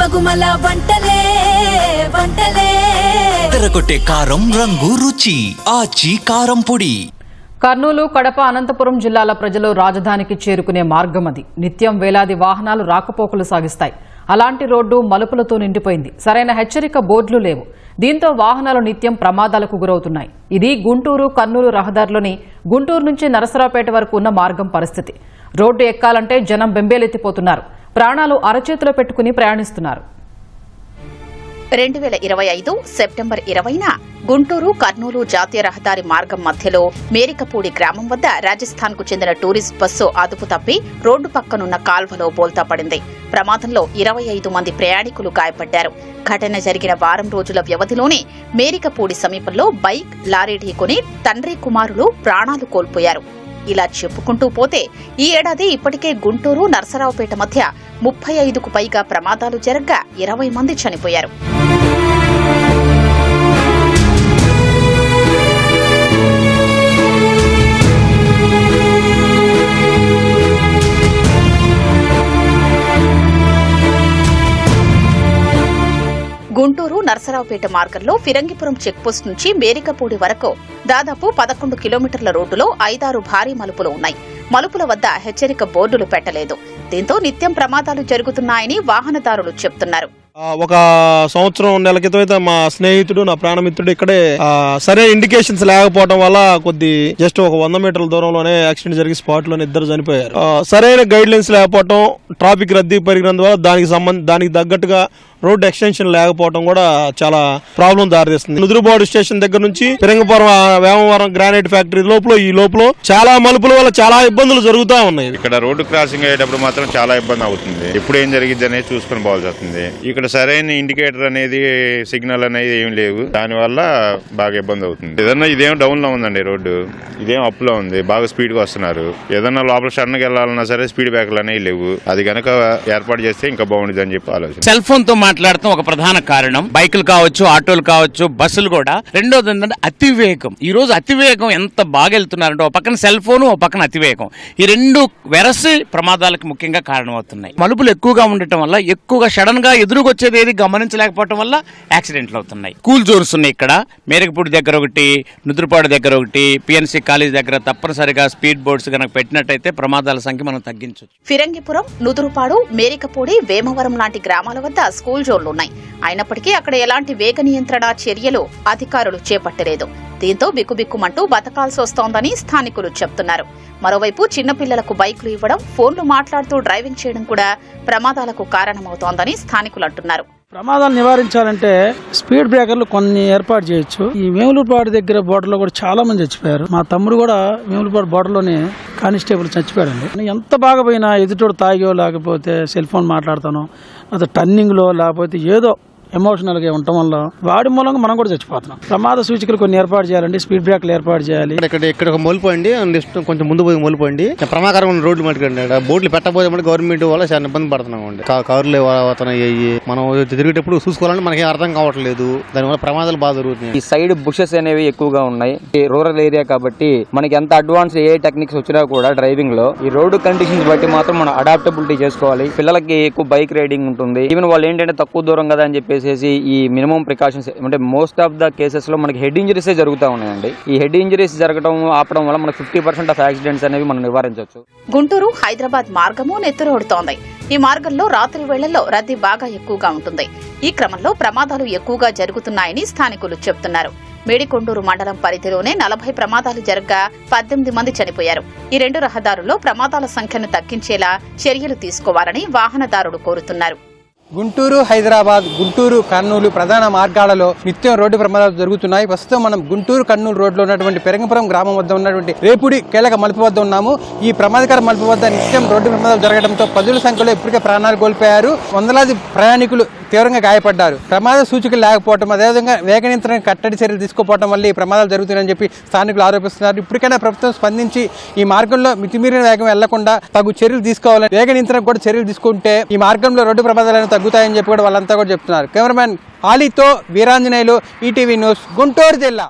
గుమగుమల వంటలే వంటలే తెరకొట్టే కారం రంగు రుచి ఆచి కారం పొడి. కర్నూలు, కడప, అనంతపురం జిల్లాల ప్రజలు రాజధానికి చేరుకునే మార్గం అది. నిత్యం వేలాది వాహనాలు రాకపోకలు సాగిస్తాయి. అలాంటి రోడ్డు మలుపులతో నిండిపోయింది. సరైన హెచ్చరిక బోర్డులు లేవు. దీంతో వాహనాలు నిత్యం ప్రమాదాలకు గురవుతున్నాయి. ఇది గుంటూరు, కర్నూలు రహదారిలోని గుంటూరు నుంచి నరసరావుపేట వరకు ఉన్న మార్గం పరిస్థితి. రోడ్డు ఎక్కాలంటే జనం బెంబేలెత్తిపోతున్నారు. ప్రాణాలు అరచేతిలో పెట్టుకుని ప్రయాణిస్తున్నారు. 2025 సెప్టెంబర్ 20న గుంటూరు, కర్నూలు జాతీయ రహదారి మార్గం మధ్యలో మేరికపూడి గ్రామం వద్ద రాజస్థాన్కు చెందిన టూరిస్ట్ బస్సు అదుపు తప్పి రోడ్డు పక్కనున్న కాల్వలో బోల్తా పడింది. ప్రమాదంలో 25 మంది ప్రయాణికులు గాయపడ్డారు. ఘటన జరిగిన వారం రోజుల వ్యవధిలోనే మేరికపూడి సమీపంలో బైక్, లారీ ఢీకొని తండ్రి కుమారులు ప్రాణాలు కోల్పోయారు. ఇలా చెప్పుకుంటూ పోతే ఈ ఏడాది ఇప్పటికే గుంటూరు, నరసరావుపేట మధ్య 35కు పైగా ప్రమాదాలు జరగ్గా 20 మంది చనిపోయారు. గుంటూరు, నరసరావుపేట మార్గంలో ఫిరంగిపురం చెక్పోస్ట్ నుంచి మేరికపూడి వరకు దాదాపు 11 కిలోమీటర్ల రోడ్డులో 5-6 భారీ మలుపులు ఉన్నాయి. మలుపుల వద్ద హెచ్చరిక బోర్డులు పెట్టలేదు. దీంతో నిత్యం ప్రమాదాలు జరుగుతున్నాయని వాహనదారులు చెప్తున్నారు. ఒక సంవత్సరం నెల క్రితం అయితే మా స్నేహితుడు, నా ప్రాణమిత్రుడు ఇక్కడే సరైన ఇండికేషన్స్ లేకపోవడం వల్ల జస్ట్ ఒక 100 మీటర్ల దూరంలోనే యాక్సిడెంట్ జరిగి స్పాట్ లోనే ఇద్దరు చనిపోయారు. సరైన గైడ్ లైన్స్ లేకపోవడం, ట్రాఫిక్ రద్దీ పెరిగినందువల్ల దానికి తగ్గట్టుగా రోడ్డు ఎక్స్టెన్షన్ లేకపోవడం కూడా చాలా ప్రాబ్లం దారితీస్తుంది. నుదురుబాడు స్టేషన్ దగ్గర నుంచి ఫిరంగిపురం, వేమవరం గ్రానైట్ ఫ్యాక్టరీ లోపల చాలా మలుపుల వల్ల చాలా ఇబ్బందులు జరుగుతూ ఉన్నాయి. ఇక్కడ రోడ్డు క్రాసింగ్ అయ్యేటప్పుడు మాత్రం చాలా ఇబ్బంది అవుతుంది. ఎప్పుడు ఏం జరిగింది అనేది చూసుకుని పోవాల్సి వస్తుంది. ఇక్కడ సరైన ఇండికేటర్ అనేది, సిగ్నల్ అనేది ఏం లేవు. దానివల్ల బాగా ఇబ్బంది అవుతుంది. ఏదన్నా ఇదేం డౌన్ లో ఉందండి రోడ్డు, ఇదేం అప్ లో ఉంది. బాగా స్పీడ్ గా వస్తున్నారు. ఏదన్నా లోపల సడన్ గా వెళ్ళాలన్నా సరే స్పీడ్ బ్రేకర్లు అనేవి లేవు. అది కనుక ఏర్పాటు చేస్తే ఇంకా బాగుంటుంది అని చెప్పి ఆలోచన. సెల్ ఫోన్ తో మాట్లాడటం ఒక ప్రధాన కారణం. బైకులు కావచ్చు, ఆటోలు కావచ్చు, బస్సులు కూడా. రెండోది ఏంటంటే అతివేగం. ఈ రోజు అతివేగం ఎంత బాగా వెళ్తున్నారంటే ఒక పక్కన సెల్ ఫోన్, ఒక పక్కన అతివేగం. ఈ రెండు వెరసి ప్రమాదాలకు ముఖ్యంగా కారణమవుతున్నాయి. మలుపులు ఎక్కువగా ఉండటం వల్ల, ఎక్కువగా సడన్ గా ఎదురుకొచ్చేది ఏది గమనించలేకపోవడం వల్ల యాక్సిడెంట్లు అవుతున్నాయి. కూల్ జోన్స్ ఉన్నాయి ఇక్కడ. మేరకపూడి దగ్గర ఒకటి, నుదురుపాడు దగ్గర ఒకటి, పిఎన్సి కాలేజ్ దగ్గర తప్పనిసరిగా స్పీడ్ బోర్డ్స్ కనుక పెట్టినట్టయితే ప్రమాదాల సంఖ్య మనం తగ్గించవచ్చు. ఫిరంగిపురం, నుదురుపాడు, మేరికపూడి, వేమవరం లాంటి గ్రామాల వద్ద స్కూల్ జోన్లున్నాయి. అయినప్పటికీ అక్కడ ఎలాంటి వేగ నియంత్రణ చర్యలు అధికారులు చేపట్టలేదు. దీంతో బిక్కుబిక్కుమంటూ బతకాల్సి వస్తోందని స్థానికులు చెప్తున్నారు. మరోవైపు చిన్నపిల్లలకు బైకులు ఇవ్వడం, ఫోన్లు మాట్లాడుతూ డ్రైవింగ్ చేయడం కూడా ప్రమాదాలకు కారణమవుతోందని స్థానికులు అంటున్నారు. ప్రమాదాలు నివారించాలంటే స్పీడ్ బ్రేకర్లు కొన్ని ఏర్పాటు చేయొచ్చు. ఈ వేములపాడు దగ్గర బోర్డర్లో కూడా చాలా మంది చచ్చిపోయారు. మా తమ్ముడు కూడా వేములపాడు బోర్డర్లోనే కానిస్టేబుల్ చచ్చిపోయాడండి. ఎంత బాగా పోయినా ఎదుటోడు తాగో, లేకపోతే సెల్ ఫోన్ మాట్లాడతాను, అది టర్నింగ్ లో, లేకపోతే ఏదో ఎమోషనల్ గా ఉండటం వల్ల వాడి మూలంగా మనం కూడా చచ్చిపోతున్నాం. ప్రమాద సూచికలు కొన్ని ఏర్పాటు చేయాలండి. స్పీడ్ బ్రేకర్లు ఏర్పాటు చేయాలి. ఇక్కడ ఒక మొలిపోయింది, కొంచెం ముందు పోయి మొలిపోయింది. ప్రమాదకరమైన రోడ్లు మట్టుకండి. బోర్డులు పెట్టబోతే గవర్నమెంట్ వల్ల చాలా ఇబ్బంది పడుతున్నాం అండి. కార్లు అవుతున్నాయి. మనం తిరిగేటప్పుడు చూసుకోవాలంటే మనకి అర్థం కావట్లేదు. దానివల్ల ప్రమాదాలు బాగా జరుగుతున్నాయి. ఈ సైడ్ బుషెస్ అనేవి ఎక్కువగా ఉన్నాయి. రూరల్ ఏరియా కాబట్టి మనకి ఎంత అడ్వాన్స్ ఏ టెక్నిక్స్ వచ్చినా కూడా డ్రైవింగ్ లో ఈ రోడ్డు కండిషన్స్ బట్టి మాత్రం మనం అడాప్టబిలిటీ చేసుకోవాలి. పిల్లలకి ఎక్కువ బైక్ రైడింగ్ ఉంటుంది. ఈవెన్ వాళ్ళు ఏంటంటే తక్కువ దూరం కదా అని చెప్పి ఈ మినిమం ప్రికాషన్స్ అంటే మోస్ట్ ఆఫ్ ద కేసెస్ లో మనకి హెడ్ ఇంజరీస్ జరుగుతూ ఉన్నాయండి. ఈ హెడ్ ఇంజరీస్ జరగడం ఆపడం వల్ల మనకు 50% ఆఫ్ యాక్సిడెంట్స్ అనేవి మనం నివారించవచ్చు. గుంటూరు, హైదరాబాద్ మార్గము నెత్తురోడుతోంది. ఈ మార్గంలో రాత్రి వేళల్లో రద్దీ బాగా ఎక్కువగా ఉంటుంది. ఈ క్రమంలో ప్రమాదాలు ఎక్కువగా జరుగుతున్నాయని స్థానికులు చెబుతున్నారు. మేడికొండూరు మండలం పరిధిలోనే 40 ప్రమాదాలు జరగ్గా 18 మంది చనిపోయారు. ఈ రెండు రహదారుల్లో ప్రమాదాల సంఖ్యను తగ్గించేలా చర్యలు తీసుకోవాలని వాహనదారులు కోరుతున్నారు. గుంటూరు, హైదరాబాద్, గుంటూరు, కర్నూలు ప్రధాన మార్గాలలో నిత్యం రోడ్డు ప్రమాదాలు జరుగుతున్నాయి. ప్రస్తుతం మనం గుంటూరు, కర్నూలు రోడ్లో ఉన్నటువంటి ఫిరంగిపురం గ్రామం వద్ద ఉన్నటువంటి రేపుడి కీలక మలుపు వద్ద ఉన్నాము. ఈ ప్రమాదకర మలుపు వద్ద నిత్యం రోడ్డు ప్రమాదాలు జరగడంతో పదుల సంఖ్యలో ఇప్పటికే ప్రాణాలు కోల్పోయారు. వందలాది ప్రయాణికులు తీవ్రంగా గాయపడ్డారు. ప్రమాద సూచికలు లేకపోవడం, అదేవిధంగా వేగ నియంత్రణ కట్టడి చర్యలు తీసుకోవడం వల్ల ఈ ప్రమాదాలు జరుగుతున్నాయని చెప్పి స్థానికులు ఆరోపిస్తున్నారు. ఇప్పటికైనా ప్రభుత్వం స్పందించి ఈ మార్గంలో మితిమీరిన వేగం వెళ్లకుండా తగు చర్యలు తీసుకోవాలని, వేగ నియంత్రణ కూడా చర్యలు తీసుకుంటే ఈ మార్గంలో రోడ్డు ప్రమాదాలను తగ్గుతాయని చెప్పి కూడా వాళ్ళంతా కూడా చెప్తున్నారు. కెమెరామెన్ ఆలీతో వీరాంజనేయులు, ఈటీవీ న్యూస్, గుంటూరు జిల్లా.